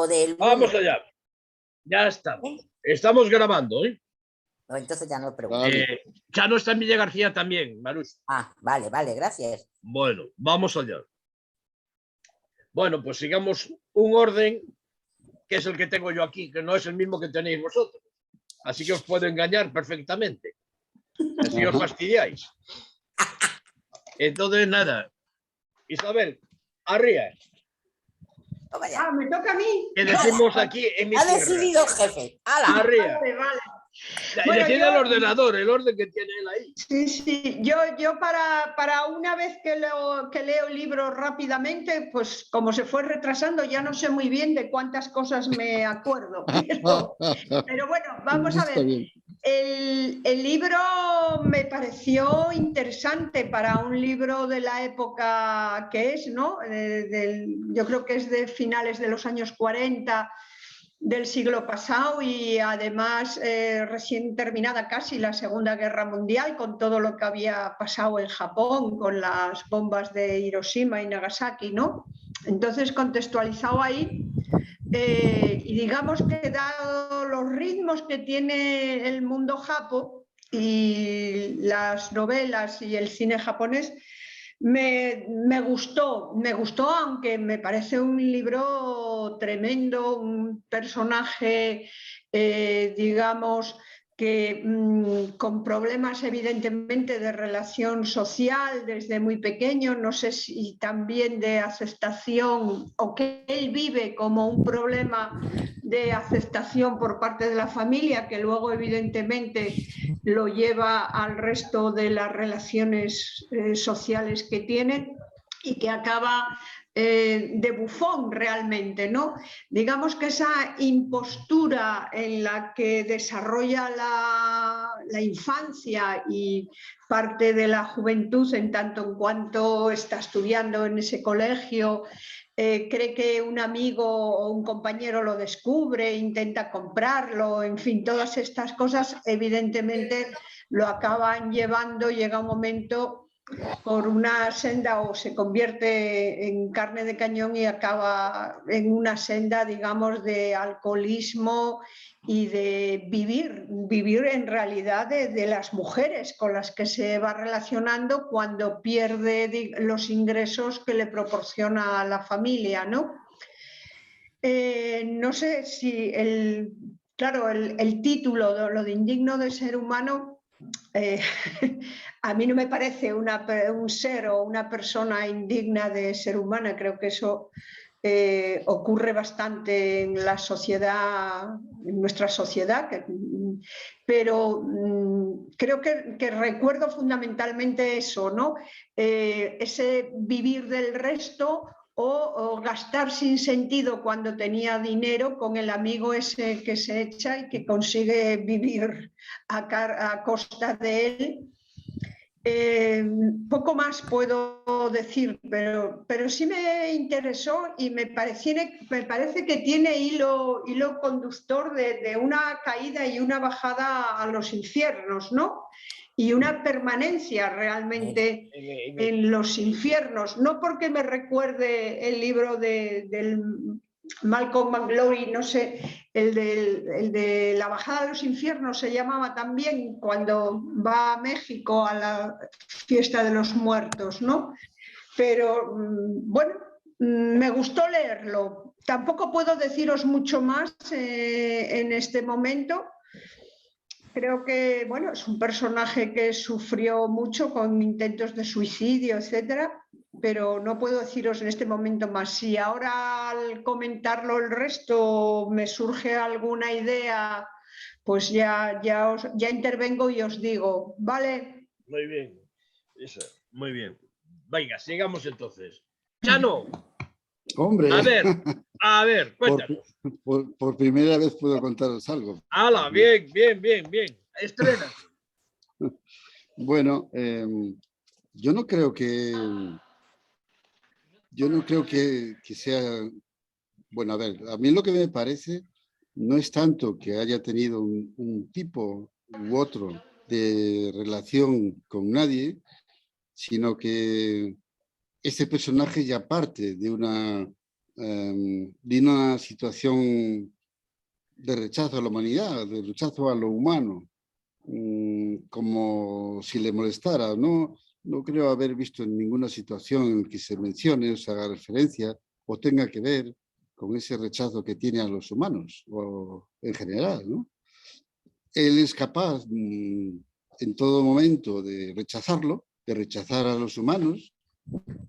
del Vamos mundo. allá. Ya estamos. Estamos grabando, ¿eh? No, entonces ya no pregunto. Ya no está Miguel García también, Marus. Ah, vale, gracias. Bueno, vamos allá. Bueno, pues sigamos un orden que es el que tengo yo aquí, que no es el mismo que tenéis vosotros. Así que os puedo engañar perfectamente. Así os fastidiáis. Entonces, nada. Isabel, arría. Me toca a mí. Que decimos aquí en mi Ha tierra. decidido el jefe. ¡Hala! Arría. Vale. Bueno, decide el ordenador, el orden que tiene él ahí. Sí. Yo para una vez que leo el libro rápidamente, pues como se fue retrasando, ya no sé muy bien de cuántas cosas me acuerdo. Pero bueno, vamos a ver. El libro me pareció interesante para un libro de la época que es, ¿no? Yo creo que es de finales de los años 40 del siglo pasado y además recién terminada casi la Segunda Guerra Mundial, con todo lo que había pasado en Japón con las bombas de Hiroshima y Nagasaki, ¿no? Entonces, contextualizado ahí, y digamos que dado los ritmos que tiene el mundo japo y las novelas y el cine japonés, me gustó, aunque me parece un libro tremendo, un personaje, digamos, que con problemas evidentemente de relación social desde muy pequeño, no sé si también de aceptación, o que él vive como un problema de aceptación por parte de la familia, que luego evidentemente lo lleva al resto de las relaciones sociales que tiene, y que acaba de bufón realmente, ¿no? Digamos que esa impostura en la que desarrolla la infancia y parte de la juventud, en tanto en cuanto está estudiando en ese colegio, cree que un amigo o un compañero lo descubre, intenta comprarlo, en fin, todas estas cosas evidentemente lo acaban llevando, llega un momento, por una senda, o se convierte en carne de cañón y acaba en una senda, digamos, de alcoholismo y de vivir en realidad de las mujeres con las que se va relacionando cuando pierde los ingresos que le proporciona la familia, ¿no? No sé si claro, el título, lo de indigno de ser humano, a mí no me parece un ser o una persona indigna de ser humana. Creo que eso ocurre bastante en la sociedad, en nuestra sociedad, pero creo que recuerdo fundamentalmente eso, ¿no? Ese vivir del resto, o gastar sin sentido cuando tenía dinero con el amigo ese que se echa y que consigue vivir a costa de él. Poco más puedo decir, pero sí me interesó y me parece que tiene hilo conductor de una caída y una bajada a los infiernos, ¿no? Y una permanencia realmente en los infiernos, no porque me recuerde el libro del Malcolm McGlowry, no sé, el de la bajada a los infiernos se llamaba también, cuando va a México a la fiesta de los muertos, ¿no? Pero bueno, me gustó leerlo. Tampoco puedo deciros mucho más en este momento. Creo que, bueno, es un personaje que sufrió mucho con intentos de suicidio, etcétera, pero no puedo deciros en este momento más. Si ahora al comentarlo el resto me surge alguna idea, pues ya intervengo y os digo, ¿vale? Muy bien, eso, muy bien. Venga, sigamos entonces. Chano. Hombre. A ver, cuéntanos. Por primera vez puedo contaros algo. ¡Hala! Bien. Estrena. Bueno, yo no creo que sea... Bueno, a ver, a mí lo que me parece no es tanto que haya tenido un tipo u otro de relación con nadie, sino que este personaje ya parte de una de una situación de rechazo a la humanidad, de rechazo a lo humano, como si le molestara. No creo haber visto en ninguna situación en que se mencione o se haga referencia o tenga que ver con ese rechazo que tiene a los humanos o en general, ¿no? Él es capaz en todo momento de rechazarlo, de rechazar a los humanos.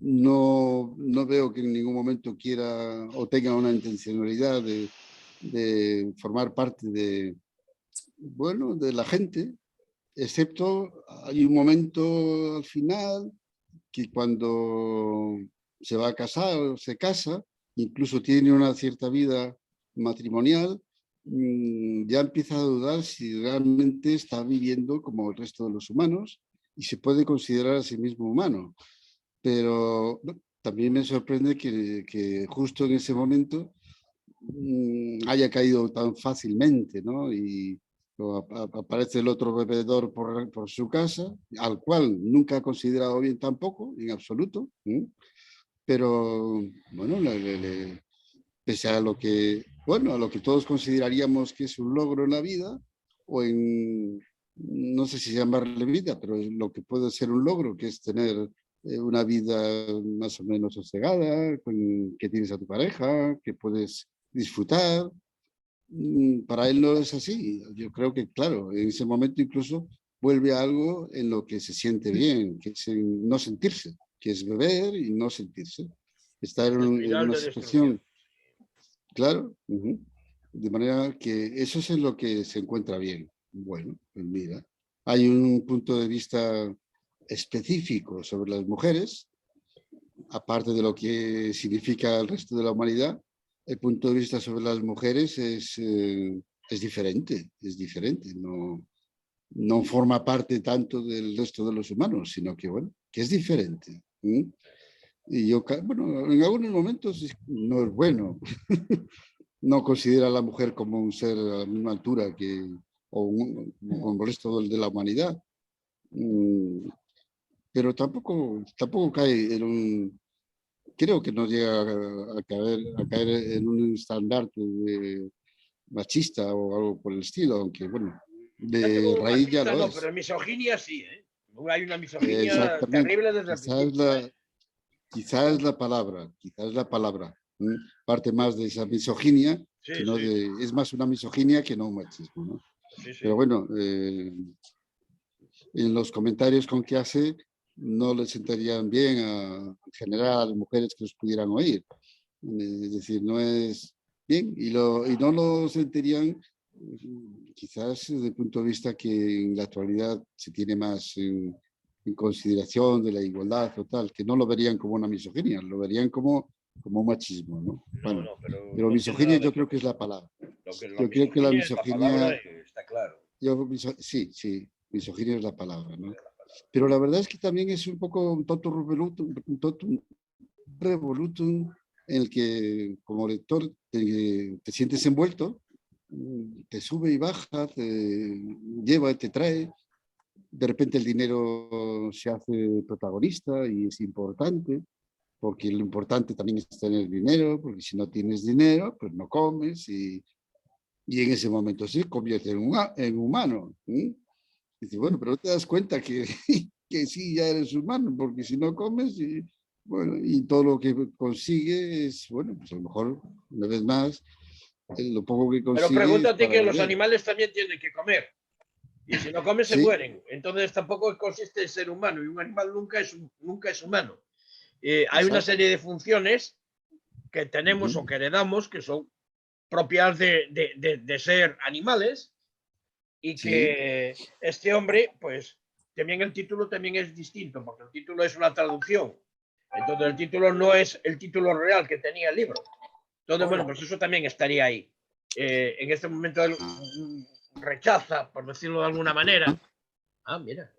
No veo que en ningún momento quiera o tenga una intencionalidad de formar parte de la gente, excepto hay un momento al final que cuando se va a casar o se casa, incluso tiene una cierta vida matrimonial, ya empieza a dudar si realmente está viviendo como el resto de los humanos y se puede considerar a sí mismo humano. Pero también me sorprende que justo en ese momento haya caído tan fácilmente, ¿no? Y aparece el otro bebedor por su casa, al cual nunca ha considerado bien tampoco, en absoluto. Pero, bueno, pese a lo que, a lo que todos consideraríamos que es un logro en la vida, o no sé si llamarle vida, pero lo que puede ser un logro, que es tener una vida más o menos sosegada, que tienes a tu pareja, que puedes disfrutar. Para él no es así. Yo creo que, claro, en ese momento incluso vuelve a algo en lo que se siente bien, que es no sentirse, que es beber y no sentirse. Estar en una situación, claro, de manera que eso es en lo que se encuentra bien. Bueno, pues mira, hay un punto de vista específico sobre las mujeres, aparte de lo que significa el resto de la humanidad. El punto de vista sobre las mujeres es diferente, no forma parte tanto del resto de los humanos, sino que, bueno, que es diferente. Y yo, bueno, en algunos momentos no es bueno. No considera a la mujer como un ser a la misma altura como el resto de la humanidad. Pero tampoco cae en un... Creo que no llega a caer en un estandarte machista o algo por el estilo, aunque bueno, de raíz ya lo no, es. pero misoginia sí, ¿eh? Hay una misoginia terrible desde el principio. Quizás es la palabra, parte más de esa misoginia, es más una misoginia que no un machismo, ¿no? Pero bueno, en los comentarios con que hace, no le sentarían bien en general a las mujeres que los pudieran oír. Es decir, no es bien y no lo sentirían quizás desde el punto de vista que en la actualidad se tiene más en consideración de la igualdad o tal, que no lo verían como una misoginia, lo verían como un machismo, ¿no? Bueno, pero misoginia yo creo que es la palabra. Yo creo que la misoginia... Está claro. Sí, misoginia es la palabra, ¿no? Pero la verdad es que también es un poco un totum revolutum en el que como lector te sientes envuelto, te sube y baja, te lleva y te trae. De repente el dinero se hace protagonista y es importante, porque lo importante también es tener dinero, porque si no tienes dinero, pues no comes y en ese momento se convierte en humano. Dice, bueno, pero te das cuenta que, que sí, ya eres humano, porque si no comes, y todo lo que consigue es, bueno, pues a lo mejor, una vez más, lo poco que consigue... Pero pregúntate que los animales también tienen que comer. Y si no comen, se mueren. Entonces tampoco consiste en ser humano. Y un animal nunca es humano. Hay una serie de funciones que tenemos o que heredamos que son propias de ser animales y que este hombre, pues también el título también es distinto, porque el título es una traducción. Entonces el título no es el título real que tenía el libro. Entonces, bueno, pues eso también estaría ahí. En este momento él rechaza, por decirlo de alguna manera. Mira.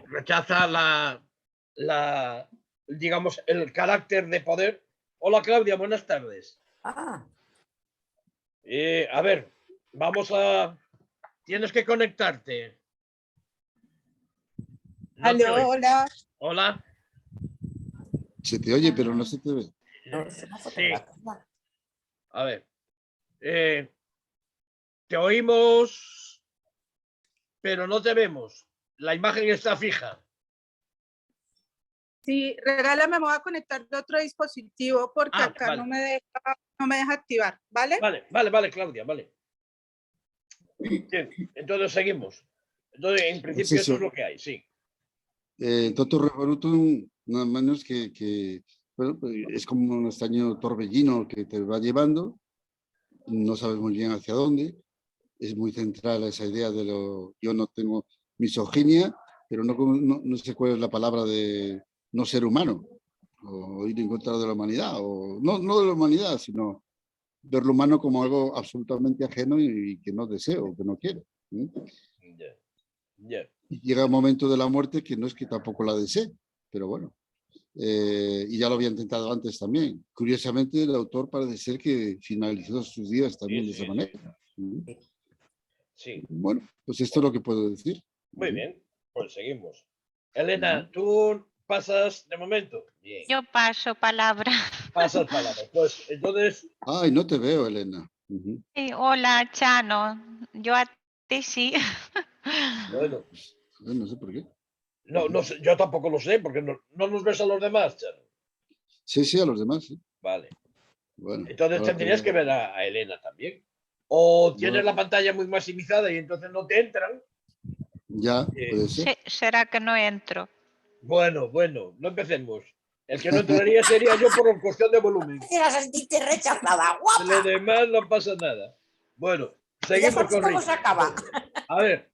Rechaza digamos, el carácter de poder. Hola, Claudia, buenas tardes. A ver, tienes que conectarte. Aló, hola. Hola. Se te oye, pero no se te ve. No, es una Sí. fotografía. A ver. Te oímos, pero no te vemos. La imagen está fija. Sí, regálame, me voy a conectar de otro dispositivo porque acá vale. no me deja activar, ¿vale? Vale, Claudia, vale. Bien, entonces seguimos. Entonces, en principio, eso es lo que hay, sí. Toto Revolutum, nada menos que bueno, pues, es como un extraño torbellino que te va llevando, no sabes muy bien hacia dónde, es muy central esa idea de yo no tengo misoginia, pero no sé cuál es la palabra de no ser humano, o ir en contra de la humanidad, o no de la humanidad, sino ver lo humano como algo absolutamente ajeno y que no deseo, que no quiero. Y llega un momento de la muerte que no es que tampoco la desee, pero bueno. Y ya lo había intentado antes también. Curiosamente, el autor parece ser que finalizó sus días también de esa manera. Sí. Bueno, pues esto es lo que puedo decir. Muy bien, pues seguimos. Elena, tú pasas de momento. Bien. Yo paso palabra. Pasas palabra. Pues entonces. Ay, no te veo, Elena. Sí, hola, Chano. Yo a ti sí. Bueno. No sé por qué. No sé, yo tampoco lo sé, porque no nos ves a los demás, Chano. Sí, a los demás, sí. Vale. Bueno, entonces tendrías que ver a Elena también. O tienes la pantalla muy maximizada y entonces no te entran. Ya, puede ser. ¿Será que no entro? Bueno, no empecemos. El que no entraría sería yo por cuestión de volumen. Quisiera sentirte rechazada, guapa. Lo demás no pasa nada. Bueno, seguimos con ¿Cómo Rita. se acaba? A ver,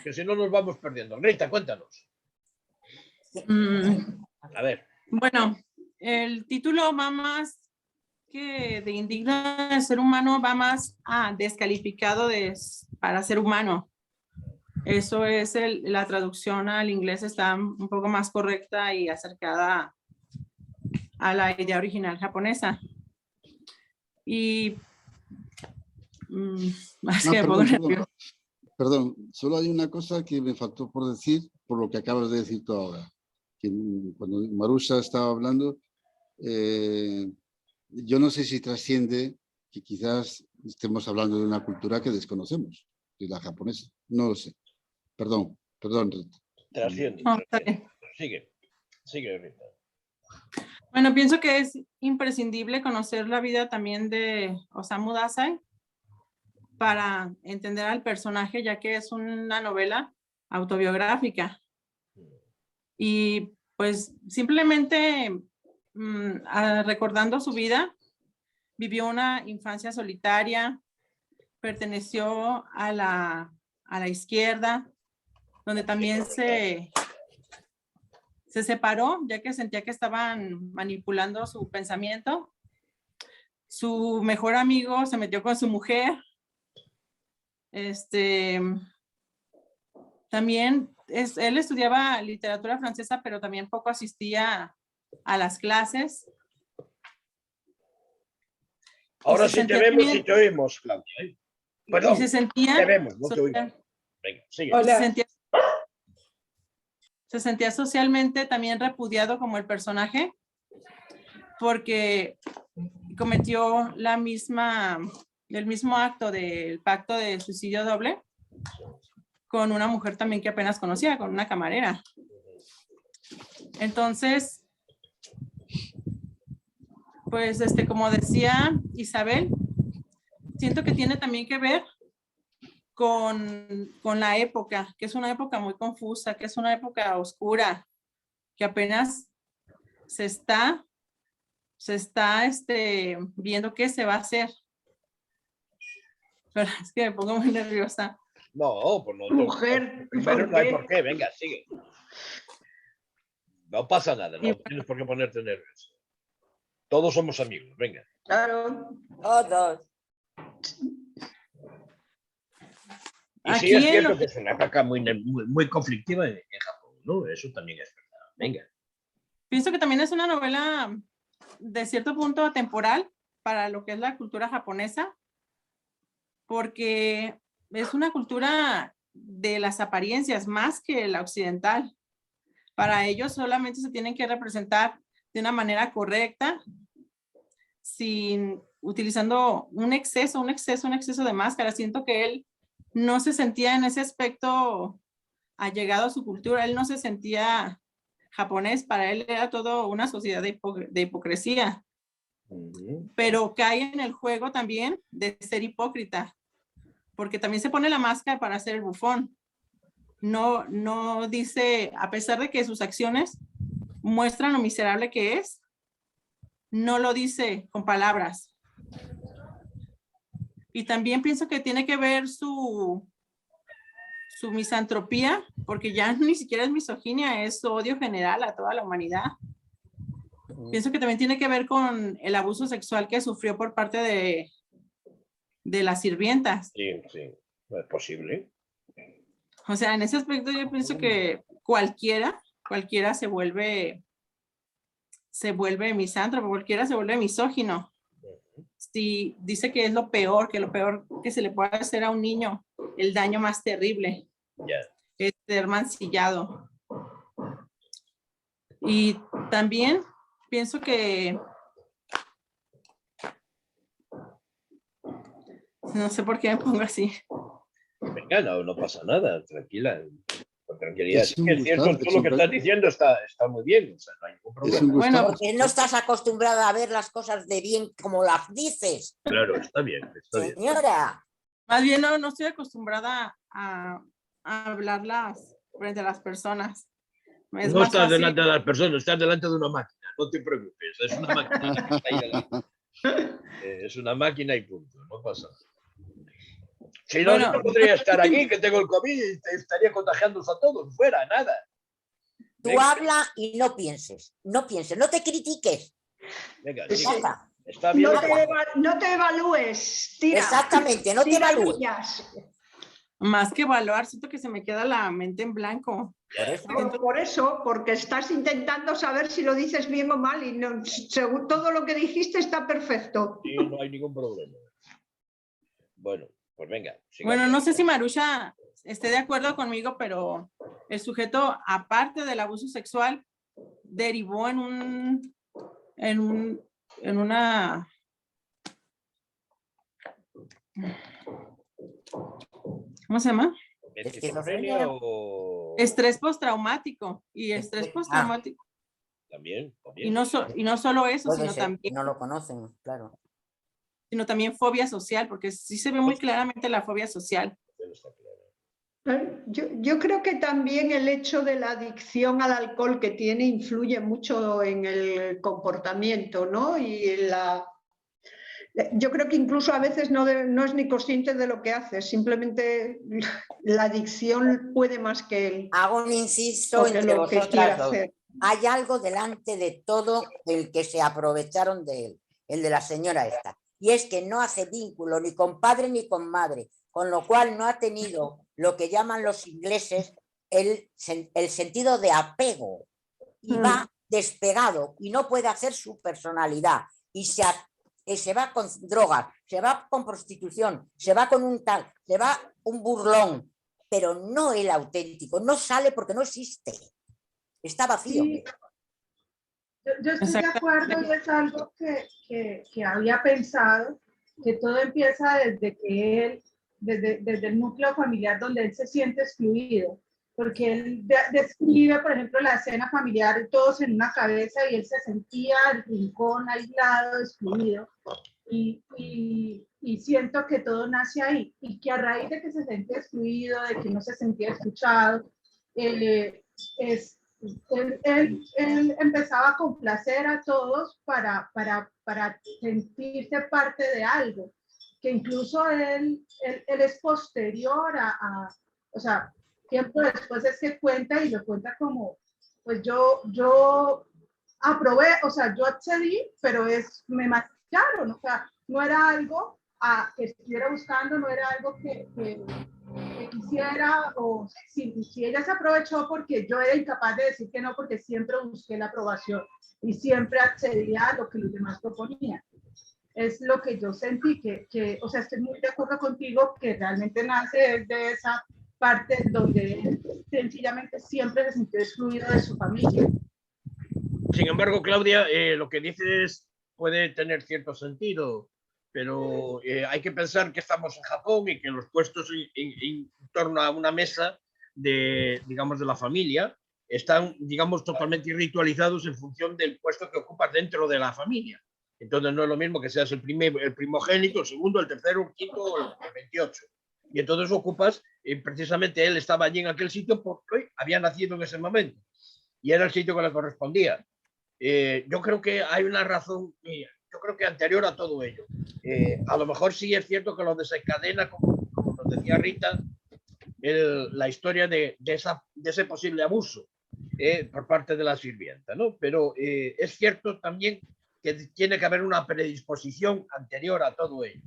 que si no nos vamos perdiendo. Rita, cuéntanos. A ver. Bueno, el título va más que de indigno de ser humano, va más a descalificado para ser humano. Eso es la traducción al inglés, está un poco más correcta y acercada a la idea original japonesa. Y perdón, solo hay una cosa que me faltó por decir, por lo que acabas de decir tú ahora. Que cuando Marusha estaba hablando, yo no sé si trasciende que quizás estemos hablando de una cultura que desconocemos, de la japonesa. No lo sé. Perdón, Rita. Trasciende. No, está bien. Sigue, Rita. Bueno, pienso que es imprescindible conocer la vida también de Osamu Dazai para entender al personaje, ya que es una novela autobiográfica. Y pues simplemente recordando su vida, vivió una infancia solitaria, perteneció a la izquierda, donde también se separó, ya que sentía que estaban manipulando su pensamiento. Su mejor amigo se metió con su mujer. También él estudiaba literatura francesa, pero también poco asistía a las clases. Ahora sí te vemos y te oímos, Claudia. Perdón, y se sentía, te vemos, no te oímos. Venga, sigue. Se sentía socialmente también repudiado como el personaje, porque cometió el mismo acto del pacto de suicidio doble con una mujer también que apenas conocía, con una camarera. Entonces, pues como decía Isabel, siento que tiene también que ver con la época, que es una época muy confusa, que es una época oscura, que apenas se está viendo qué se va a hacer. Pero es que me pongo muy nerviosa. No, pues no. Mujer, Primero no hay por qué, venga, sigue. No pasa nada, no tienes por qué ponerte nervioso. Todos somos amigos, venga. Claro. Todos. Y sí es cierto que es una época muy conflictiva en Japón, ¿no? Eso también es verdad. Venga. Pienso que también es una novela de cierto punto atemporal para lo que es la cultura japonesa, porque es una cultura de las apariencias más que la occidental. Para ellos solamente se tienen que representar de una manera correcta, sin utilizando un exceso de máscara. Siento que él no se sentía en ese aspecto allegado a su cultura, él no se sentía japonés, para él era todo una sociedad de hipocresía, pero cae en el juego también de ser hipócrita, porque también se pone la máscara para hacer el bufón. No dice, a pesar de que sus acciones muestran lo miserable que es, no lo dice con palabras. Y también pienso que tiene que ver su misantropía, porque ya ni siquiera es misoginia, es odio general a toda la humanidad. Pienso que también tiene que ver con el abuso sexual que sufrió por parte de las sirvientas. Sí, es posible. O sea, en ese aspecto yo pienso que cualquiera se vuelve misántropo, cualquiera se vuelve misógino. Si dice que es lo peor que se le puede hacer a un niño, el daño más terrible. Es ser mancillado. Y también pienso que no sé por qué me pongo así. Venga, no pasa nada, tranquila. Con tranquilidad. Es un Es cierto, gustazo, todo lo que estás diciendo está muy bien, o sea, no hay ningún Es problema. un gustazo. Porque no estás acostumbrada a ver las cosas de bien como las dices. Claro, está bien. Señora, Más bien no estoy acostumbrada a hablarlas frente a las personas. Es No más estás fácil. delante de las personas, estás delante de una máquina, no te preocupes, es una máquina la que está ahí delante. Es una máquina y punto, no pasa nada. Si no, Bueno, yo no podría estar aquí, que tengo el COVID y te estaría contagiándoos a todos, fuera, nada. tú Venga. habla y no pienses, no te critiques. Venga, Sí. sí, Ya está. está bien. No te evalúes, tira. Exactamente, no te Tira evalúes. millas. más que evaluar, siento que se me queda la mente en blanco. Por eso. Por eso, porque estás intentando saber si lo dices bien o mal y no, según todo lo que dijiste está perfecto. Sí, no hay ningún problema. Bueno, pues venga. sigamos. Bueno, no sé si Marusha esté de acuerdo conmigo, pero el sujeto, aparte del abuso sexual, derivó en una ¿cómo se llama? ¿Esquizofrenia o...? Estrés postraumático. Y estrés postraumático. También. Y no solo eso, Puede sino ser, también, no lo conocen, claro. sino también fobia social, porque sí se ve muy claramente la fobia social. Yo creo que también el hecho de la adicción al alcohol que tiene influye mucho en el comportamiento, ¿no? Yo creo que incluso a veces no es ni consciente de lo que hace, simplemente la adicción puede más que él. Hago un inciso entre lo que quiera vosotras dos. hacer. Hay algo delante de todo el que se aprovecharon de él, el de la señora esta. Y es que no hace vínculo ni con padre ni con madre, con lo cual no ha tenido lo que llaman los ingleses el sentido de apego. Y va despegado y no puede hacer su personalidad. Y se va con drogas, se va con prostitución, se va con un tal, se va un burlón, pero no el auténtico, no sale porque no existe. Está vacío. Sí. Yo estoy de acuerdo y es algo que había pensado, que todo empieza desde que él, desde el núcleo familiar donde él se siente excluido, porque él describe, por ejemplo, la escena familiar, todos en una cabeza y él se sentía el rincón, aislado, excluido, y siento que todo nace ahí, y que a raíz de que se sentía excluido, de que no se sentía escuchado, él empezaba a complacer a todos para sentirse parte de algo, que incluso él es posterior o sea, tiempo después es que cuenta y lo cuenta como, pues yo aprobé, o sea, yo accedí, pero me maquillaron, o sea, no era algo que estuviera buscando, no era algo que quisiera, o si ella se aprovechó porque yo era incapaz de decir que no, porque siempre busqué la aprobación y siempre accedía a lo que los demás proponían. Es lo que yo sentí, o sea, estoy muy de acuerdo contigo, que realmente nace de esa parte donde él sencillamente siempre se sintió excluido de su familia. Sin embargo, Claudia, lo que dices puede tener cierto sentido, pero hay que pensar que estamos en Japón y que los puestos en torno a una mesa de, digamos, de la familia están, digamos, totalmente ritualizados en función del puesto que ocupas dentro de la familia. Entonces no es lo mismo que seas el primogénito, el segundo, el tercero, el quinto o el 28. Y entonces ocupas, precisamente él estaba allí en aquel sitio porque había nacido en ese momento y era el sitio que le correspondía. Yo creo que hay una razón, yo creo que anterior a todo ello. A lo mejor sí es cierto que lo desencadena, como nos decía Rita, la historia de ese posible abuso por parte de la sirvienta, ¿no? Pero es cierto también que tiene que haber una predisposición anterior a todo ello.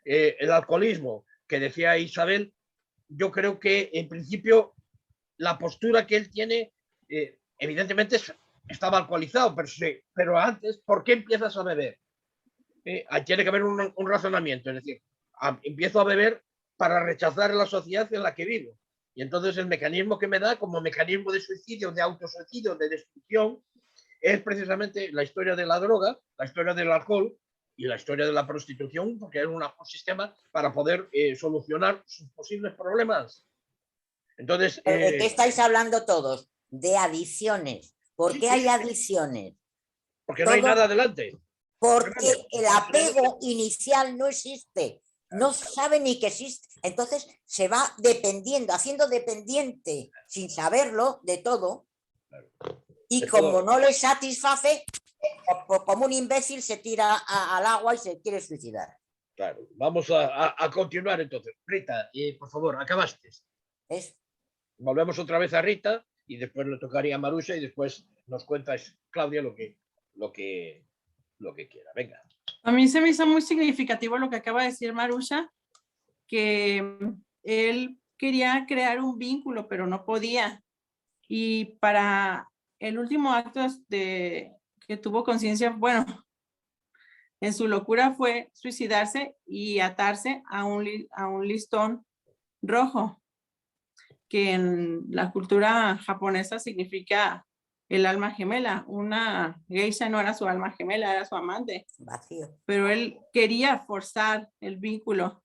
El alcoholismo, que decía Isabel, yo creo que en principio la postura que él tiene, evidentemente estaba alcoholizado, pero antes, ¿por qué empiezas a beber? Tiene que haber un razonamiento, es decir, empiezo a beber para rechazar la sociedad en la que vivo. Y entonces el mecanismo que me da como mecanismo de suicidio, de autosuicidio, de destrucción, es precisamente la historia de la droga, la historia del alcohol y la historia de la prostitución, porque es un sistema para poder solucionar sus posibles problemas. Entonces, ¿de qué estáis hablando todos? De adicciones. ¿Por qué hay adicciones? Porque no hay nada adelante. Porque el apego inicial no existe. No sabe ni que existe. Entonces se va dependiendo, haciendo dependiente, sin saberlo, de todo. Y como no le satisface, como un imbécil se tira al agua y se quiere suicidar. Claro, vamos a continuar entonces. Rita, por favor, acabaste. Volvemos otra vez a Rita y después le tocaría a Marusha y después nos cuentas, Claudia, lo que quiera. Venga. A mí se me hizo muy significativo lo que acaba de decir Marusha, que él quería crear un vínculo, pero no podía. Y para el último acto que tuvo conciencia, bueno, en su locura fue suicidarse y atarse a un listón rojo, que en la cultura japonesa significa el alma gemela. Una geisha no era su alma gemela, era su amante. Vacío. Pero él quería forzar el vínculo.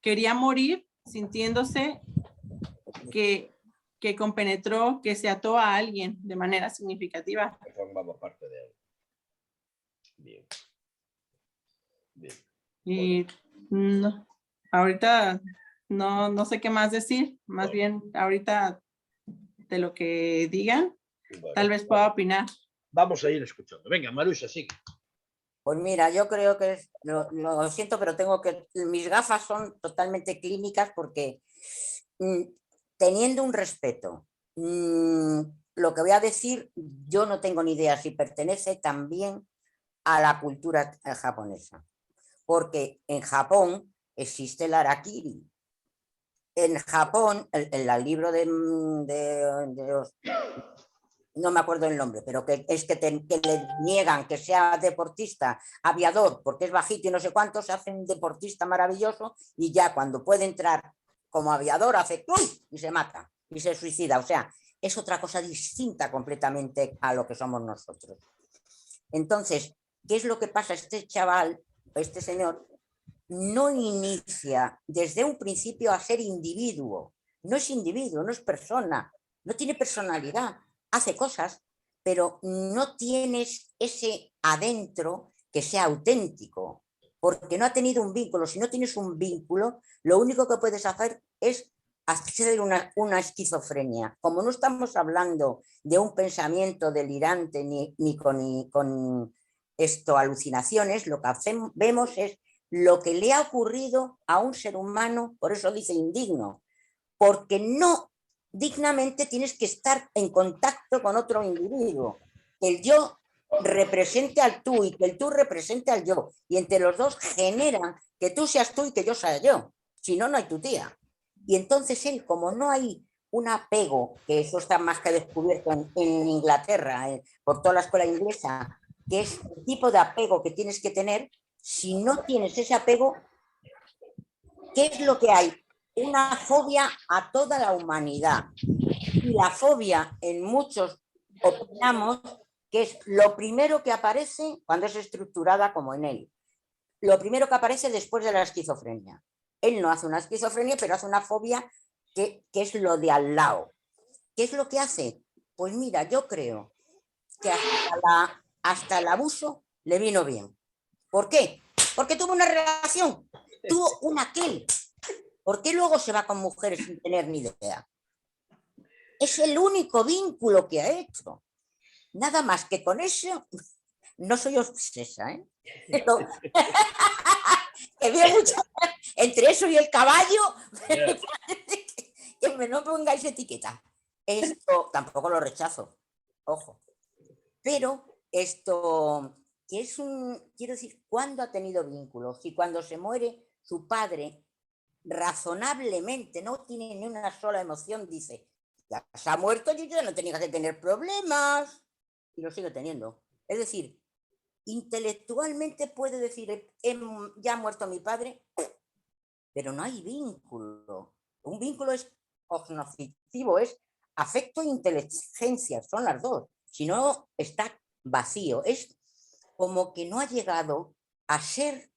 Quería morir sintiéndose que compenetró, que se ató a alguien de manera significativa. Formamos parte de él. Bien. Bien. Y no, ahorita no sé qué más decir. Más bien, ahorita de lo que digan, tal vez pueda opinar. Vamos a ir escuchando. Venga, Marusha, sí. Pues mira, yo creo que lo siento, pero mis gafas son totalmente clínicas porque teniendo un respeto, lo que voy a decir, yo no tengo ni idea si pertenece también a la cultura japonesa, porque en Japón existe el harakiri. En Japón, el libro no me acuerdo el nombre, pero que le niegan que sea deportista, aviador, porque es bajito y no sé cuánto, se hace un deportista maravilloso y ya cuando puede entrar como aviador hace ¡pum! Y se mata y se suicida. O sea, es otra cosa distinta completamente a lo que somos nosotros. Entonces, ¿qué es lo que pasa? Este chaval, este señor, no inicia desde un principio a ser individuo. No es individuo, no es persona, no tiene personalidad. Hace cosas, pero no tienes ese adentro que sea auténtico, porque no ha tenido un vínculo. Si no tienes un vínculo, lo único que puedes hacer es hacer una esquizofrenia. Como no estamos hablando de un pensamiento delirante ni con alucinaciones, lo que vemos es lo que le ha ocurrido a un ser humano, por eso dice indigno, porque no dignamente tienes que estar en contacto con otro individuo, que el yo represente al tú y que el tú represente al yo, y entre los dos generan que tú seas tú y que yo sea yo, si no, no hay tu tía. Y entonces él, como no hay un apego, que eso está más que descubierto en Inglaterra, por toda la escuela inglesa, que es el tipo de apego que tienes que tener, si no tienes ese apego, ¿qué es lo que hay? Una fobia a toda la humanidad. Y la fobia en muchos opinamos que es lo primero que aparece cuando es estructurada como en él. Lo primero que aparece después de la esquizofrenia. Él no hace una esquizofrenia, pero hace una fobia que es lo de al lado. ¿Qué es lo que hace? Pues mira, yo creo que hasta el abuso le vino bien. ¿Por qué? Porque tuvo una relación, tuvo un aquel. ¿Por qué luego se va con mujeres sin tener ni idea? Es el único vínculo que ha hecho. Nada más que con eso, no soy obsesa, ¿eh? Pero, que veo mucho entre eso y el caballo, que me no pongáis etiqueta. Esto tampoco lo rechazo, ojo. Pero esto, que es quiero decir, ¿cuándo ha tenido vínculos? Si cuando se muere su padre, razonablemente, no tiene ni una sola emoción, dice, ya se ha muerto, yo ya no tenía que tener problemas, y lo sigue teniendo. Es decir, intelectualmente puede decir, ya ha muerto mi padre, pero no hay vínculo. Un vínculo es cognoscitivo, es afecto e inteligencia, son las dos. Si no, está vacío. Es como que no ha llegado a ser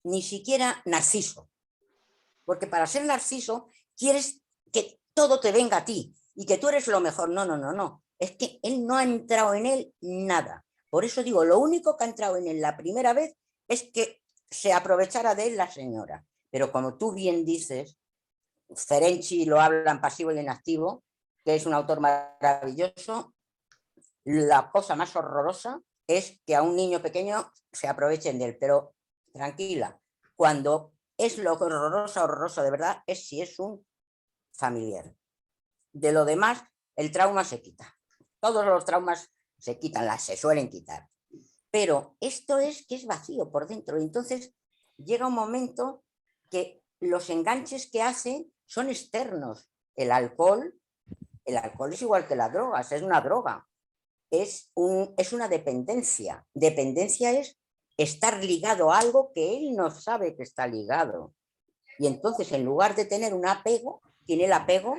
ni siquiera Narciso. Porque para ser Narciso quieres que todo te venga a ti y que tú eres lo mejor. No, no, no, no. Es que él no ha entrado en él nada. Por eso digo, lo único que ha entrado en él la primera vez es que se aprovechara de él la señora. Pero como tú bien dices, Ferenczi lo habla en pasivo y en activo, que es un autor maravilloso. La cosa más horrorosa es que a un niño pequeño se aprovechen de él, pero tranquila, cuando es lo horroroso, horroroso de verdad, es si es un familiar. De lo demás, el trauma se quita. Todos los traumas se quitan, se suelen quitar. Pero esto es que es vacío por dentro. Entonces llega un momento que los enganches que hace son externos. El alcohol es igual que las drogas, es una droga. Es una dependencia. Dependencia es estar ligado a algo que él no sabe que está ligado. Y entonces, en lugar de tener un apego, tiene el apego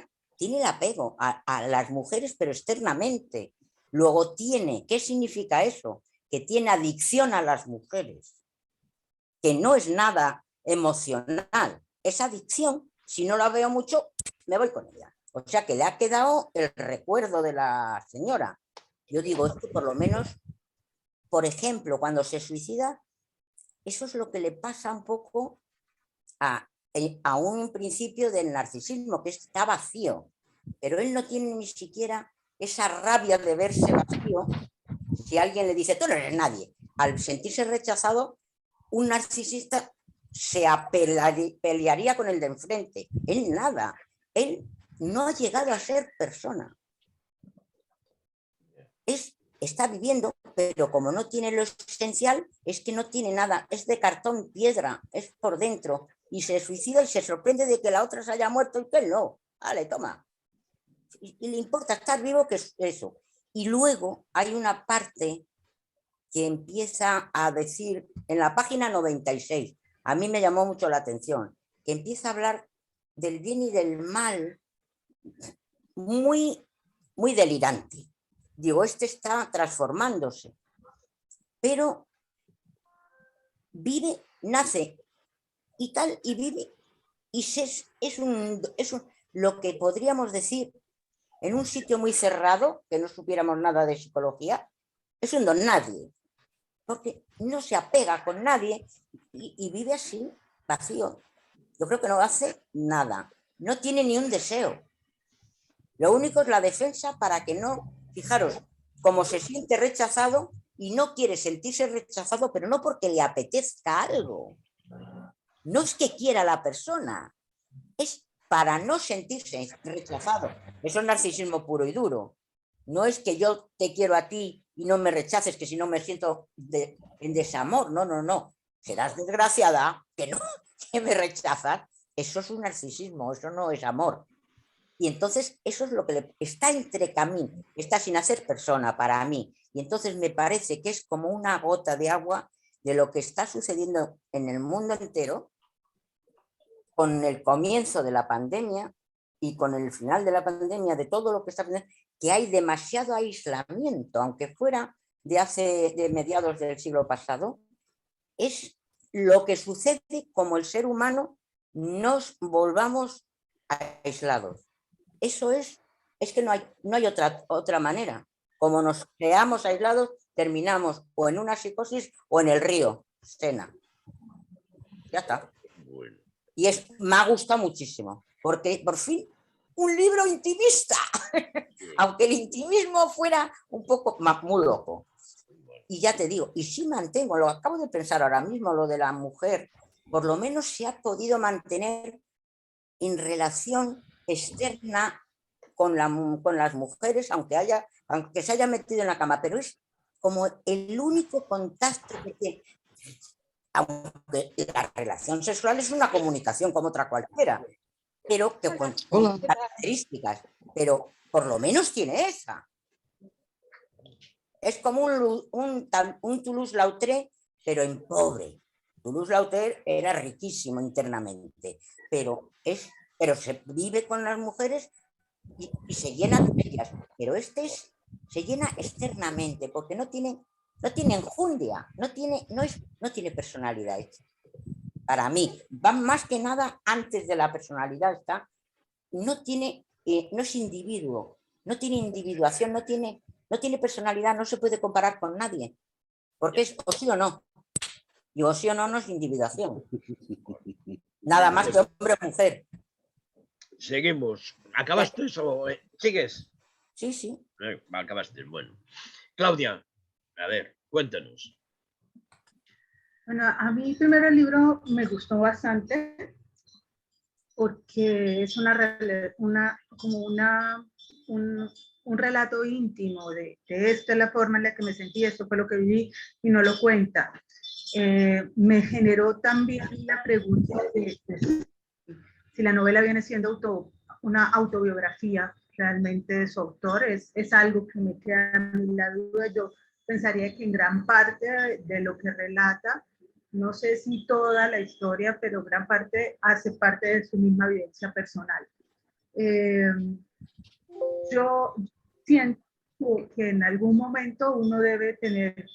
a las mujeres, pero externamente. Luego ¿qué significa eso? Que tiene adicción a las mujeres, que no es nada emocional. Esa adicción, si no la veo mucho, me voy con ella. O sea que le ha quedado el recuerdo de la señora. Yo digo, esto por lo menos, por ejemplo, cuando se suicida, eso es lo que le pasa un poco a un principio del narcisismo, que está vacío, pero él no tiene ni siquiera esa rabia de verse vacío. Si alguien le dice, tú no eres nadie, al sentirse rechazado, un narcisista se pelearía con el de enfrente. Él nada, él no ha llegado a ser persona. Está viviendo, pero como no tiene lo esencial, es que no tiene nada, es de cartón piedra, es por dentro, y se suicida y se sorprende de que la otra se haya muerto y que él no. Vale, toma. Y le importa estar vivo, que es eso. Y luego hay una parte que empieza a decir, en la página 96, a mí me llamó mucho la atención, que empieza a hablar del bien y del mal muy, muy delirante. Digo, está transformándose, pero vive, nace y tal, y vive, y es lo que podríamos decir en un sitio muy cerrado, que no supiéramos nada de psicología, es un don nadie, porque no se apega con nadie y vive así, vacío. Yo creo que no hace nada, no tiene ni un deseo. Lo único es la defensa para que no, fijaros, como se siente rechazado y no quiere sentirse rechazado, pero no porque le apetezca algo. No es que quiera la persona, es para no sentirse rechazado. Eso es narcisismo puro y duro. No es que yo te quiero a ti y no me rechaces, que si no me siento en desamor. No, no, no. Serás desgraciada que no que me rechazas. Eso es un narcisismo, eso no es amor. Y entonces eso es lo que está entre camino, está sin hacer persona para mí. Y entonces me parece que es como una gota de agua de lo que está sucediendo en el mundo entero con el comienzo de la pandemia, y con el final de la pandemia, de todo lo que está pasando, que hay demasiado aislamiento, aunque fuera de mediados del siglo pasado, es lo que sucede como el ser humano nos volvamos aislados. Eso es que no hay otra manera. Como nos creamos aislados, terminamos o en una psicosis o en el río Sena. Ya está. Bueno. Y me ha gustado muchísimo, porque por fin un libro intimista, aunque el intimismo fuera un poco muy loco. Y ya te digo, y sí mantengo, lo acabo de pensar ahora mismo, lo de la mujer, por lo menos se ha podido mantener en relación externa con las mujeres, aunque se haya metido en la cama, pero es como el único contacto que tiene. Aunque la relación sexual es una comunicación como otra cualquiera, pero que con características, pero por lo menos tiene esa. Es como un Toulouse-Lautrec, pero en pobre. Toulouse-Lautrec era riquísimo internamente, pero se vive con las mujeres y se llena de ellas, pero se llena externamente, porque no tiene enjundia, no tiene personalidad. Para mí, va más que nada antes de la personalidad, no es individuo, no tiene individuación, no tiene personalidad, no se puede comparar con nadie, porque es o sí o no, y o sí o no es individuación. Nada más que hombre o mujer. Seguimos. ¿Acabaste eso? ¿Sigues? Sí. Acabaste, bueno. Claudia, a ver, cuéntanos. Bueno, a mí primero el libro me gustó bastante porque es un relato íntimo de esta es la forma en la que me sentí, esto fue lo que viví y no lo cuenta. Me generó también la pregunta de si la novela viene siendo una autobiografía realmente de su autor. Es algo que me queda a mí la duda. Yo pensaría que en gran parte de lo que relata, no sé si toda la historia, pero gran parte hace parte de su misma vivencia personal. Yo siento que en algún momento uno debe tener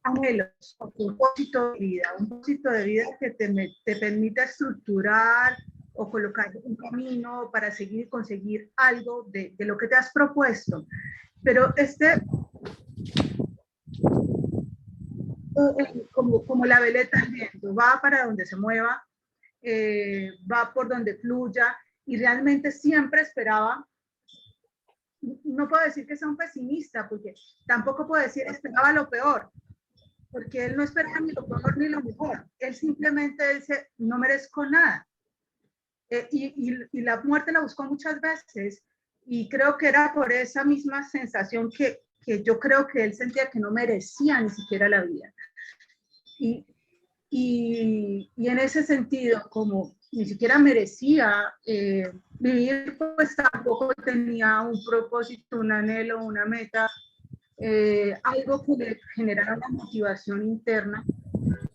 anhelos, un propósito de vida que te permita estructurar o colocar un camino para conseguir algo de lo que te has propuesto. Pero como la veleta del viento, va para donde se mueva, va por donde fluya, y realmente siempre esperaba. No puedo decir que sea un pesimista, porque tampoco puedo decir esperaba lo peor, porque él no esperaba ni lo peor ni lo mejor. Él simplemente dice, no merezco nada. Y la muerte la buscó muchas veces, y creo que era por esa misma sensación que yo creo que él sentía que no merecía ni siquiera la vida. Y en ese sentido, como ni siquiera merecía vivir, pues tampoco tenía un propósito, un anhelo, una meta, algo que le generara una motivación interna,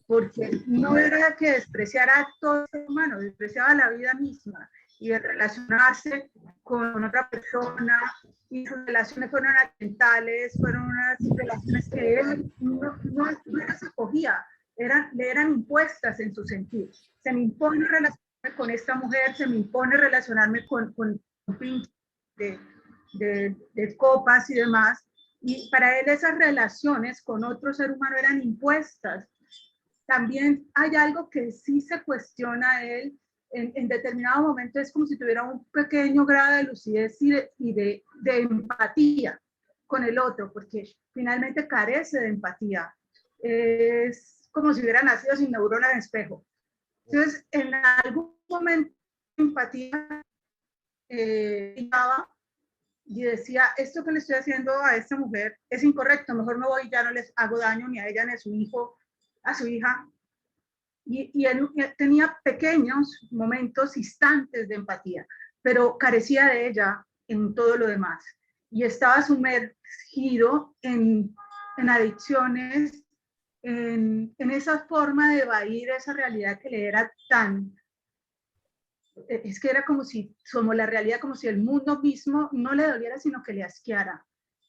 porque no era que despreciara a todo ser humano, despreciaba la vida misma, y de relacionarse con otra persona, y sus relaciones fueron accidentales, fueron unas relaciones que él no las acogía, le eran impuestas en su sentido. Se me impone relacionarme con esta mujer, se me impone relacionarme con pinches de copas y demás, y para él esas relaciones con otro ser humano eran impuestas. También hay algo que sí se cuestiona a él en determinado momento, es como si tuviera un pequeño grado de lucidez y de empatía con el otro, porque finalmente carece de empatía. Es como si hubiera nacido sin neurona de espejo. Entonces, en algún momento, empatía y decía, esto que le estoy haciendo a esta mujer es incorrecto, mejor me voy, ya no les hago daño ni a ella ni a su hijo, a su hija. Y él tenía pequeños momentos, instantes de empatía, pero carecía de ella en todo lo demás. Y estaba sumergido en adicciones, en esa forma de evadir esa realidad que le era tan es que era como la realidad, como si el mundo mismo no le doliera, sino que le asqueara.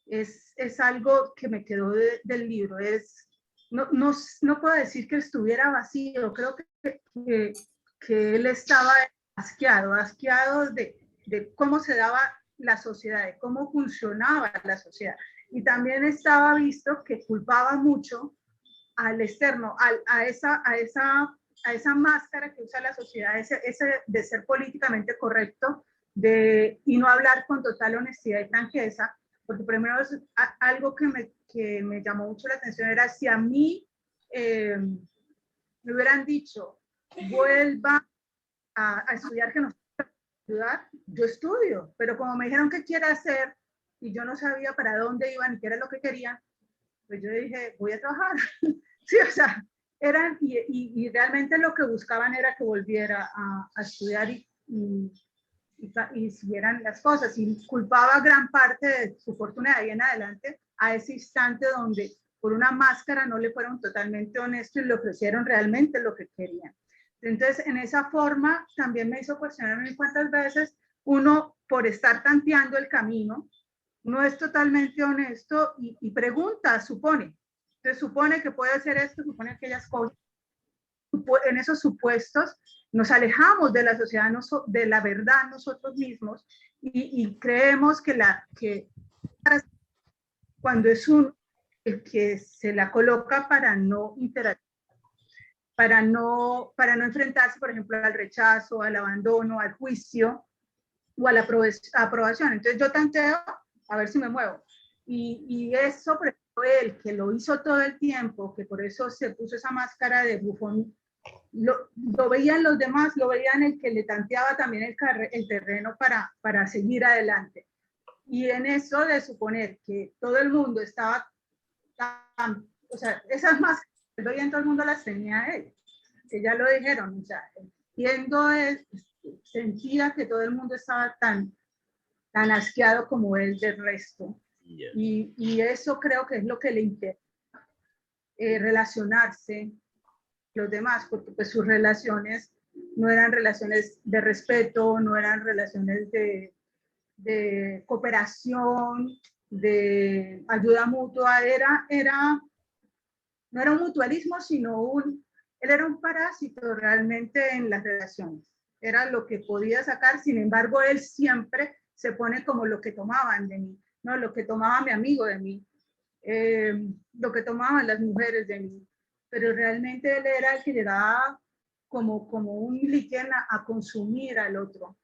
Es algo que me quedó del libro. No puedo decir que estuviera vacío, creo que él estaba asqueado de cómo se daba la sociedad, de cómo funcionaba la sociedad. Y también estaba visto que culpaba mucho al externo, a esa máscara que usa la sociedad, ese de ser políticamente correcto y no hablar con total honestidad y franqueza, porque primero algo que me llamó mucho la atención era si a mí me hubieran dicho, vuelva a estudiar, que nos puede ayudar, yo estudio, pero como me dijeron qué quiere hacer y yo no sabía para dónde iban ni qué era lo que querían, pues yo dije, voy a trabajar. Sí, o sea, y realmente lo que buscaban era que volviera a estudiar y siguieran las cosas, y culpaba gran parte de su fortuna de ahí en adelante a ese instante donde por una máscara no le fueron totalmente honestos y le ofrecieron realmente lo que querían. Entonces, en esa forma también me hizo cuestionarme cuántas veces uno, por estar tanteando el camino, no es totalmente honesto y pregunta, supone. Entonces, supone que puede hacer esto, supone aquellas cosas. En esos supuestos nos alejamos de la sociedad, de la verdad nosotros mismos y creemos que cuando es el que se la coloca para no interactuar, para no enfrentarse, por ejemplo, al rechazo, al abandono, al juicio o a la aprobación. Entonces yo tanteo a ver si me muevo. Y eso, por ejemplo, él, que lo hizo todo el tiempo, que por eso se puso esa máscara de bufón, lo veían los demás, lo veían el que le tanteaba también el terreno para seguir adelante. Y en eso de suponer que todo el mundo estaba o sea, esas máscaras que veían todo el mundo las tenía él, que ya lo dijeron, o sea, sentía que todo el mundo estaba tan asqueado como él del resto. Yeah. Y eso creo que es lo que le impide relacionarse los demás, porque pues sus relaciones no eran relaciones de respeto, no eran relaciones de cooperación, de ayuda mutua, no era un mutualismo, sino él era un parásito realmente en las relaciones. Era lo que podía sacar, sin embargo, él siempre se pone como lo que tomaban de mí, ¿no? Lo que tomaba mi amigo de mí, lo que tomaban las mujeres de mí. Pero realmente él era el que llegaba como un líquido a consumir al otro.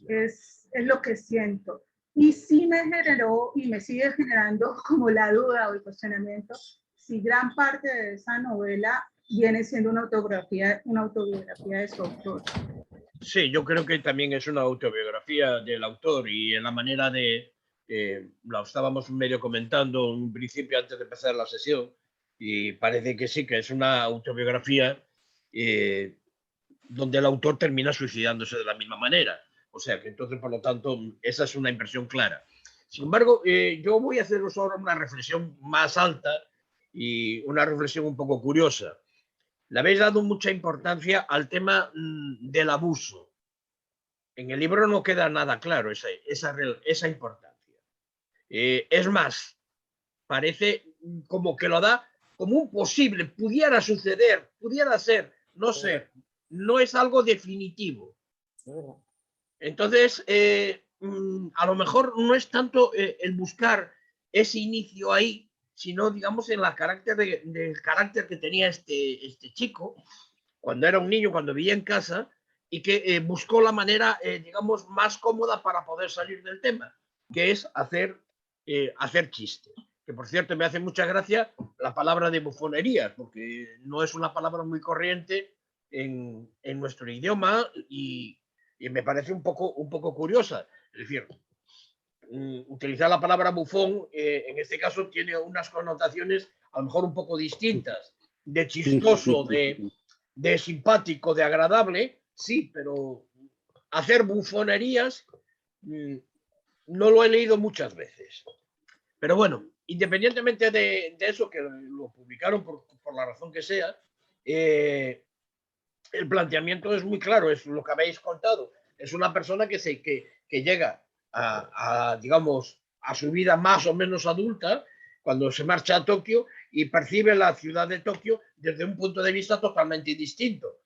Es lo que siento. Y sí me generó y me sigue generando como la duda o el cuestionamiento si gran parte de esa novela viene siendo una autobiografía de su autor. Sí, yo creo que también es una autobiografía del autor y en la manera de... lo estábamos medio comentando en un principio antes de empezar la sesión y parece que sí, que es una autobiografía donde el autor termina suicidándose de la misma manera. O sea que entonces, por lo tanto, esa es una impresión clara. Sin embargo, yo voy a haceros ahora una reflexión más alta y una reflexión un poco curiosa. Le habéis dado mucha importancia al tema del abuso. En el libro no queda nada claro esa importancia. Es más, parece como que lo da como un posible, pudiera suceder, pudiera ser, no ser, no es algo definitivo. Entonces, a lo mejor no es tanto el buscar ese inicio ahí, sino, digamos, en el carácter que tenía este chico cuando era un niño, cuando vivía en casa, y que buscó la manera, digamos, más cómoda para poder salir del tema, que es hacer chistes. Que, por cierto, me hace mucha gracia la palabra de bufonerías, porque no es una palabra muy corriente en nuestro idioma y me parece un poco curiosa. Es decir, utilizar la palabra bufón, en este caso, tiene unas connotaciones a lo mejor un poco distintas, de chistoso, de simpático, de agradable, sí, pero hacer bufonerías no lo he leído muchas veces. Pero bueno, independientemente de eso, que lo publicaron por la razón que sea, el planteamiento es muy claro, es lo que habéis contado. Es una persona que llega digamos, a su vida más o menos adulta cuando se marcha a Tokio y percibe la ciudad de Tokio desde un punto de vista totalmente distinto.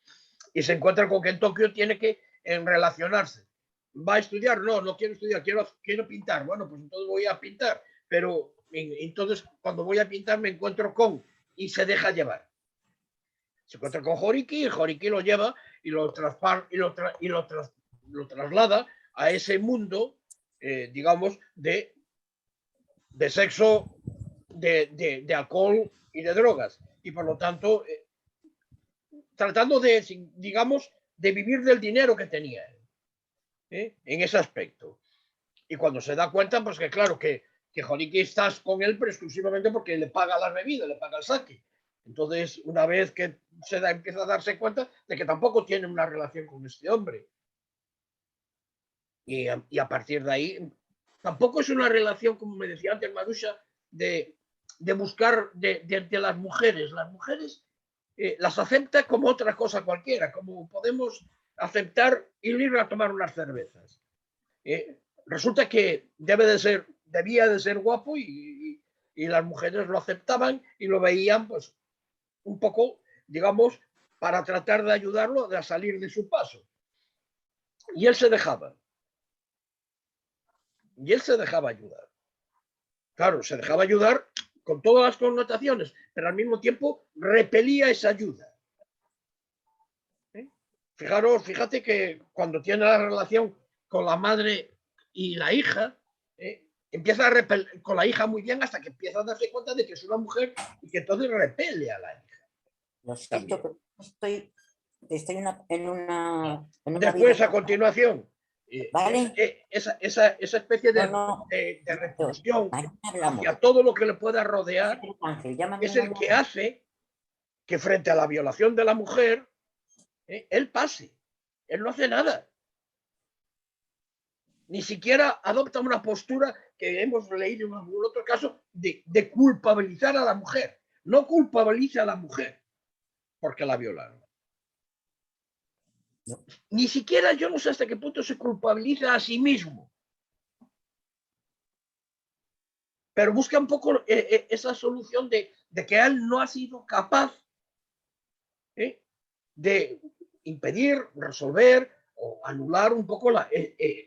Y se encuentra con que en Tokio tiene que relacionarse. ¿Va a estudiar? No, no quiero estudiar, quiero pintar. Bueno, pues entonces voy a pintar. Pero entonces cuando voy a pintar me encuentro con y se deja llevar. Se encuentra con Horiki y Horiki lo lleva y lo traslada a ese mundo, digamos, de sexo, de alcohol y de drogas. Y por lo tanto, tratando de, digamos, de vivir del dinero que tenía en ese aspecto. Y cuando se da cuenta, pues que claro, que Horiki estás con él pero exclusivamente porque le paga las bebidas, le paga el sake. Entonces, una vez que empieza a darse cuenta de que tampoco tiene una relación con este hombre. Y a partir de ahí, tampoco es una relación, como me decía antes Marusha, de buscar de las mujeres. Las mujeres las acepta como otra cosa cualquiera, como podemos aceptar ir a tomar unas cervezas. Resulta que debía de ser guapo y las mujeres lo aceptaban y lo veían, pues, un poco, digamos, para tratar de ayudarlo a salir de su paso. Y él se dejaba. Y él se dejaba ayudar. Claro, se dejaba ayudar con todas las connotaciones, pero al mismo tiempo repelía esa ayuda. Fíjate que cuando tiene la relación con la madre y la hija, empieza a repeler con la hija muy bien hasta que empieza a darse cuenta de que es una mujer y que entonces repele a la hija. Lo siento, pero estoy en una Después, vida. a continuación, ¿Vale? esa especie de repulsión hacia todo lo que le pueda rodear es el que hace que frente a la violación de la mujer, él pase. Él no hace nada. Ni siquiera adopta una postura que hemos leído en algún otro caso de culpabilizar a la mujer. No culpabiliza a la mujer porque la violaron. No. Ni siquiera, yo no sé hasta qué punto se culpabiliza a sí mismo. Pero busca un poco esa solución de que él no ha sido capaz de impedir, resolver o anular un poco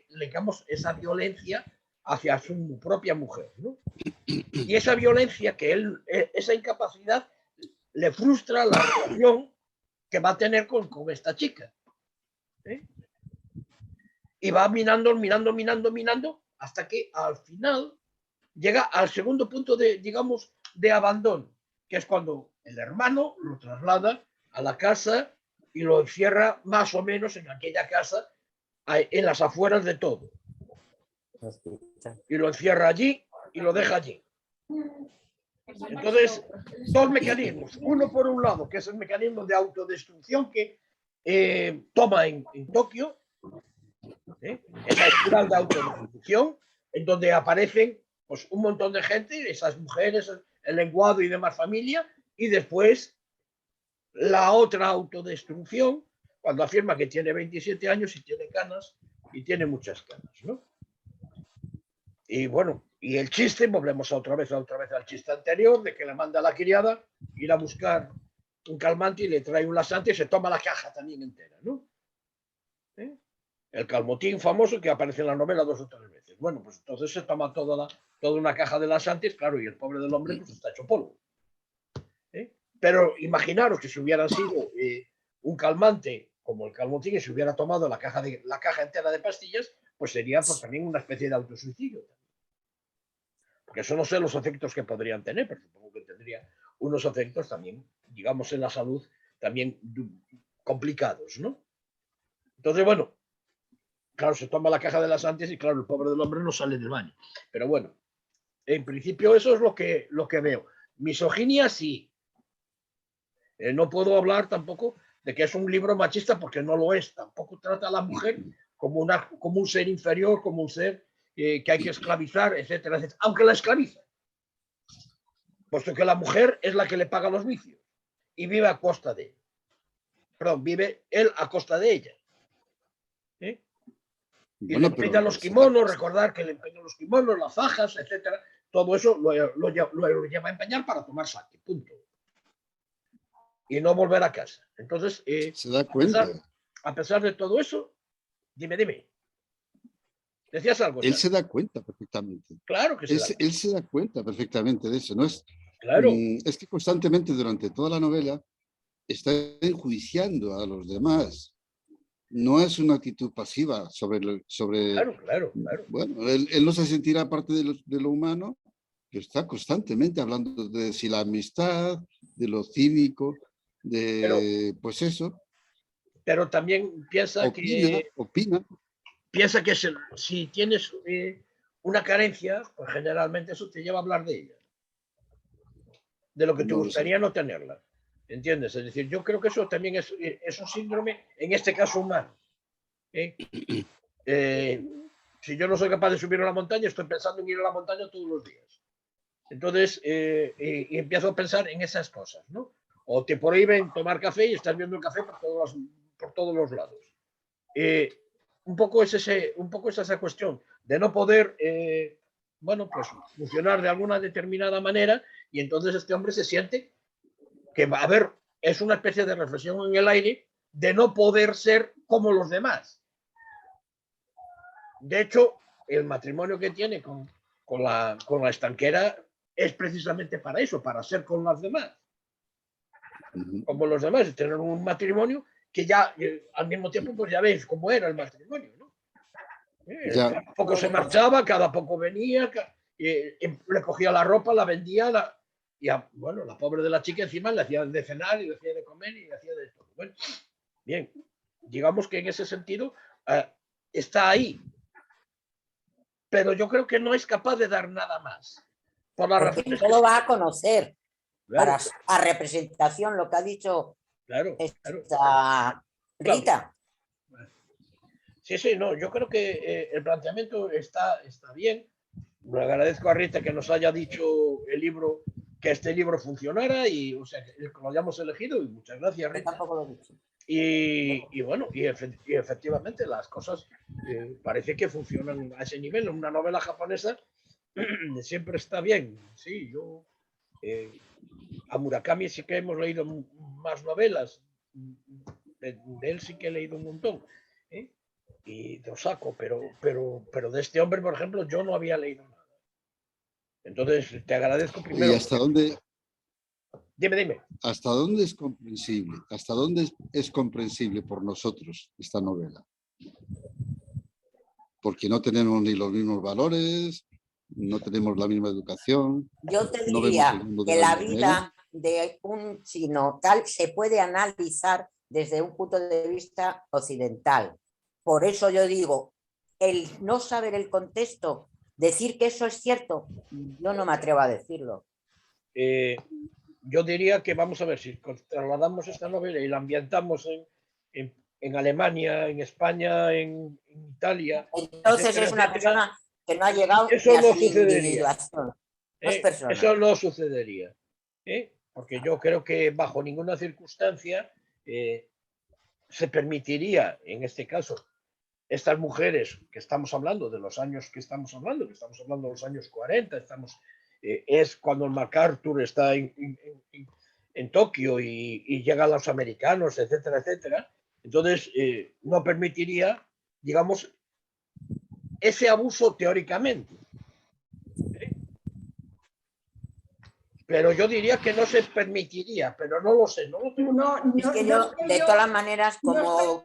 digamos, esa violencia hacia su propia mujer, ¿no? Y esa violencia esa incapacidad le frustra la relación que va a tener con esta chica. Y va minando hasta que al final llega al segundo punto digamos, de abandono, que es cuando el hermano lo traslada a la casa y lo encierra más o menos en aquella casa, en las afueras de todo. Y lo encierra allí y lo deja allí. Entonces, dos mecanismos. Uno, por un lado, que es el mecanismo de autodestrucción que toma en Tokio, esa espiral de autodestrucción, en donde aparecen, pues, un montón de gente, esas mujeres, el lenguado y demás familia, y después la otra autodestrucción, cuando afirma que tiene 27 años y tiene canas, y tiene muchas canas, ¿no? Y bueno, y el chiste, volvemos otra vez al chiste anterior, de que le manda a la criada ir a buscar un calmante y le trae un laxante y se toma la caja también entera, ¿no? El calmotín famoso que aparece en la novela 2 o 3 veces. Bueno, pues entonces se toma toda una caja de laxantes, claro, y el pobre del hombre pues está hecho polvo. Pero imaginaros que si hubieran sido un calmante como el calmotín y se hubiera tomado la caja entera de pastillas, pues sería, pues, también una especie de autosuicidio. Porque eso no sé los efectos que podrían tener, pero supongo que tendría unos efectos también, digamos, en la salud también complicados, ¿no? Entonces, bueno, claro, se toma la caja de laxantes y claro, el pobre del hombre no sale del baño. Pero bueno, en principio eso es lo que veo. Misoginia sí. No puedo hablar tampoco de que es un libro machista porque no lo es. Tampoco trata a la mujer como un ser inferior, como un ser que hay que esclavizar, etcétera, etcétera. Aunque la esclaviza. Puesto que la mujer es la que le paga los vicios y vive a costa de él. perdón, vive él a costa de ella. ¿Eh? Y Bueno, le pero empeña los kimonos, recordar que le empeña los kimonos, las fajas, etcétera. Todo eso lo lleva a empeñar para tomar sake, punto. Y no volver a casa. Entonces, se da cuenta. A pesar de todo eso, dime. ¿Decías algo? Él se da cuenta perfectamente. Claro que se da cuenta. Él se da cuenta perfectamente de eso. No es, claro. Es que constantemente durante toda la novela está enjuiciando a los demás. No es una actitud pasiva sobre... Claro. Bueno, él no se sentirá parte de lo humano, que está constantemente hablando de si la amistad, de lo cívico, pues eso. Pero también piensa opina. Piensa que si tienes una carencia, pues generalmente eso te lleva a hablar de ella. De lo que te gustaría no tenerla. ¿Entiendes? Es decir, yo creo que eso también es un síndrome, en este caso humano. Si yo no soy capaz de subir a la montaña, estoy pensando en ir a la montaña todos los días. Entonces, y empiezo a pensar en esas cosas, ¿no? O te prohíben tomar café y estás viendo el café por todos los lados. Un poco es esa cuestión de no poder, bueno, pues funcionar de alguna determinada manera, y entonces este hombre se siente que, a ver, es una especie de reflexión en el aire de no poder ser como los demás. De hecho, el matrimonio que tiene con la estanquera es precisamente para eso, para ser con las demás. Como los demás, y tener un matrimonio que ya, al mismo tiempo, pues ya veis cómo era el matrimonio, ¿no? Cada poco se marchaba, cada poco venía, le cogía la ropa, la vendía, y bueno, la pobre de la chica encima le hacía de cenar y le hacía de comer y le hacía de todo. Bueno, bien, digamos que en ese sentido está ahí, pero yo creo que no es capaz de dar nada más. Por la razón no lo va a conocer. Claro. Para a representación, lo que ha dicho esta Rita. Sí, no, yo creo que el planteamiento está bien. Le agradezco a Rita que nos haya dicho el libro, que este libro funcionara, y o sea, que lo hayamos elegido, y muchas gracias, Rita. Yo tampoco lo he dicho. Y bueno, y efectivamente las cosas parece que funcionan a ese nivel. Una novela japonesa siempre está bien. Sí, yo a Murakami sí que hemos leído más novelas, de él sí que he leído un montón, y de Osako, pero de este hombre, por ejemplo, yo no había leído nada. Entonces te agradezco primero. ¿Y hasta dónde? Dime. ¿Hasta dónde es comprensible? ¿Hasta dónde es comprensible por nosotros esta novela? Porque no tenemos ni los mismos valores, no tenemos la misma educación. Yo te diría que la vida de un chino tal se puede analizar desde un punto de vista occidental. Por eso yo digo, el no saber el contexto, decir que eso es cierto, yo no me atrevo a decirlo. Yo diría que, vamos a ver, si trasladamos esta novela y la ambientamos en Alemania, en España, en Italia. Entonces etcétera, es una persona que no ha llegado eso ni a no su sucedería. Eso no sucedería. Porque yo creo que bajo ninguna circunstancia se permitiría, en este caso, estas mujeres que estamos hablando, de los años que estamos hablando de los años 40, es cuando el MacArthur está en Tokio y llegan los americanos, etcétera, etcétera. Entonces, no permitiría, digamos, ese abuso teóricamente. Pero yo diría que no se permitiría, pero no lo sé. Es que yo, de todas las maneras, como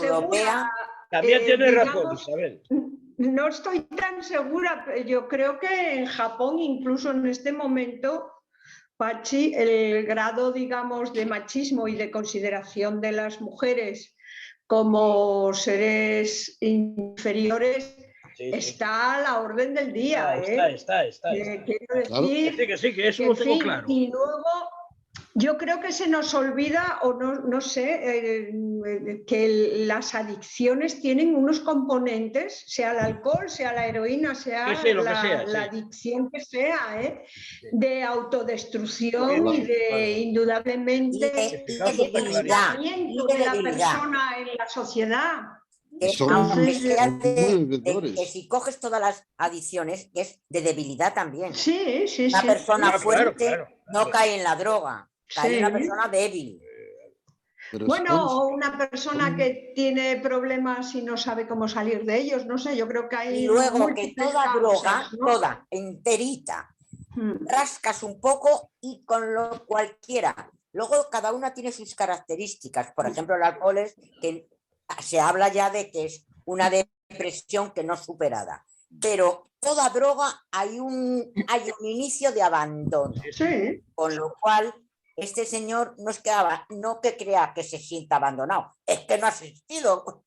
europea... También tiene razón, Isabel. No estoy tan segura, yo creo que en Japón, incluso en este momento, Pachi, el grado, digamos, de machismo y de consideración de las mujeres como seres inferiores está a la orden del día. Está. Quiero decir que sí, que eso lo tengo claro. Y luego, Yo creo que se nos olvida, o no sé, que las adicciones tienen unos componentes, sea el alcohol, sea la heroína, sea Sí, lo que sea, la sí. adicción que sea, Sí. de autodestrucción Sí, y de claro. indudablemente Este caso de está debilidad, aislamiento y de de la debilidad. persona en la sociedad. Que Son- aunque Entonces, sea son muy bebedores. que si coges todas las adicciones, que es de debilidad también. sí, sí, Una sí. persona Claro, fuerte claro. no cae en la droga, cae Sí. una persona débil. Pero Bueno, son- o una persona son- que tiene problemas y no sabe cómo salir de ellos, no sé, yo creo que Y hay luego que múltiples toda droga, causas, ¿no? toda, enterita, Mm. rascas un poco y con lo cualquiera. Luego cada una tiene sus características. Por ejemplo, el alcohol es que se habla ya de que es una depresión que no es superada. Pero toda droga hay un inicio de abandono. Sí, Con lo cual, este señor no es que, no que crea que se sienta abandonado, es que no ha existido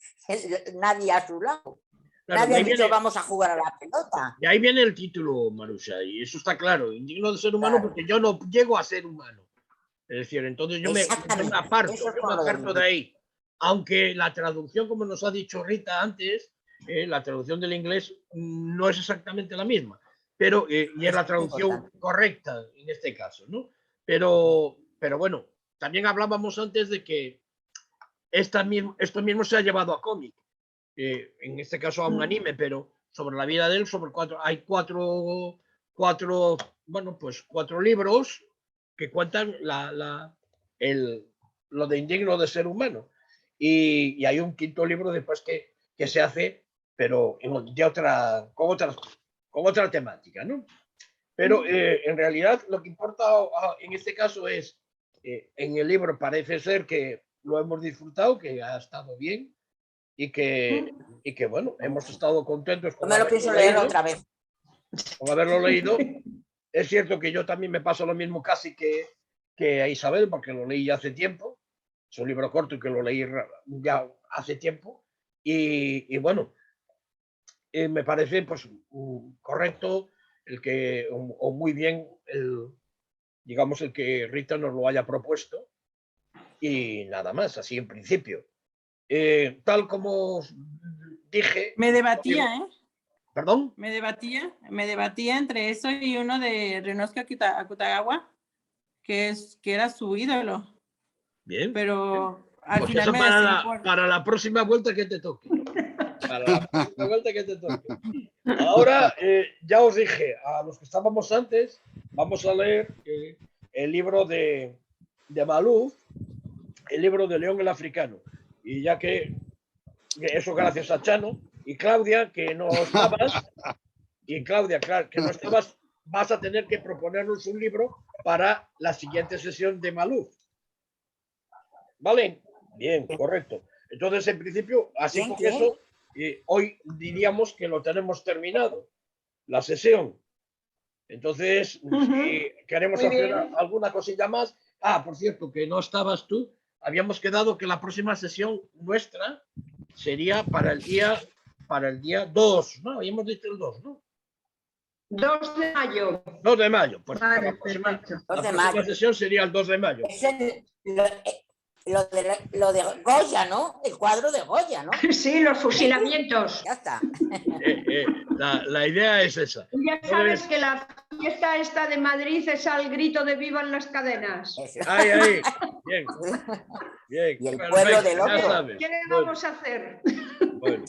nadie a su lado. Claro, Nadie de ha ahí dicho viene- vamos a jugar a la pelota. De ahí viene el título, Marusha, y eso está claro, indigno de ser humano, Claro. porque yo no llego a ser humano. Es decir, entonces yo me Exactamente, aparto, eso es yo por me lo del aparto de ahí. Aunque la traducción, como nos ha dicho Rita antes, la traducción del inglés no es exactamente la misma, pero y es la traducción importante. correcta en este caso, ¿no? Pero bueno, también hablábamos antes de que esto mismo se ha llevado a cómic. En este caso a un anime, pero sobre la vida de él, hay cuatro libros que cuentan lo de indigno de ser humano. Y hay un quinto libro después que se hace, pero con otra temática, ¿no? Pero en realidad lo que importa en este caso es, en el libro parece ser que lo hemos disfrutado, que ha estado bien, y que bueno, hemos estado contentos Yo con me lo haberlo pienso leer leído, otra vez. con haberlo leído. Es cierto que yo también me pasa lo mismo casi que a Isabel, porque lo leí ya hace tiempo. Es un libro corto y que lo leí ya hace tiempo. Y bueno, me parece pues correcto o muy bien digamos, el que Rita nos lo haya propuesto. Y nada más, así en principio. Tal como dije. Me debatía, ¿eh? ¿Perdón? Me debatía entre eso y uno de Ryunosuke Akutagawa, que era su ídolo. Bien. Pero al Pues final eso me para decidí para la próxima vuelta que te toque. Para la próxima vuelta que te toque. Ahora, ya os dije, a los que estábamos antes, vamos a leer el libro de Maluf, el libro de León el Africano. Y ya que eso gracias a Chano y Claudia, que no estabas, claro, que no estabas, vas a tener que proponernos un libro para la siguiente sesión de Maluf. ¿Vale? Bien, correcto. Entonces, en principio, así Bien, con bien. eso, hoy diríamos que lo tenemos terminado, la sesión. Entonces, si queremos Muy hacer bien. alguna cosilla más. Por cierto, que no estabas tú. Habíamos quedado que la próxima sesión nuestra sería para el día 2, ¿no? Habíamos dicho el 2, ¿no? 2 de mayo. 2 de mayo. Pues Vale, la próxima perfecto. 2 de próxima mayo. sesión sería el 2 de mayo. Es lo de Goya, ¿no? El cuadro de Goya, ¿no? Sí, los fusilamientos. Ya está. La idea es esa. Ya sabes que la fiesta esta de Madrid es al grito de vivan las cadenas. Eso. Ahí. Bien. Bien. Y el Perfecto, pueblo del ya otro. sabes. ¿Qué le Bueno, vamos a hacer? bueno,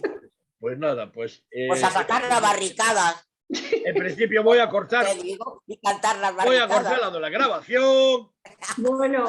pues nada, pues. Pues a sacar las barricadas, En principio voy a cortar. te digo, y cantar las Voy a cortar barricadas. la de la grabación. Bueno.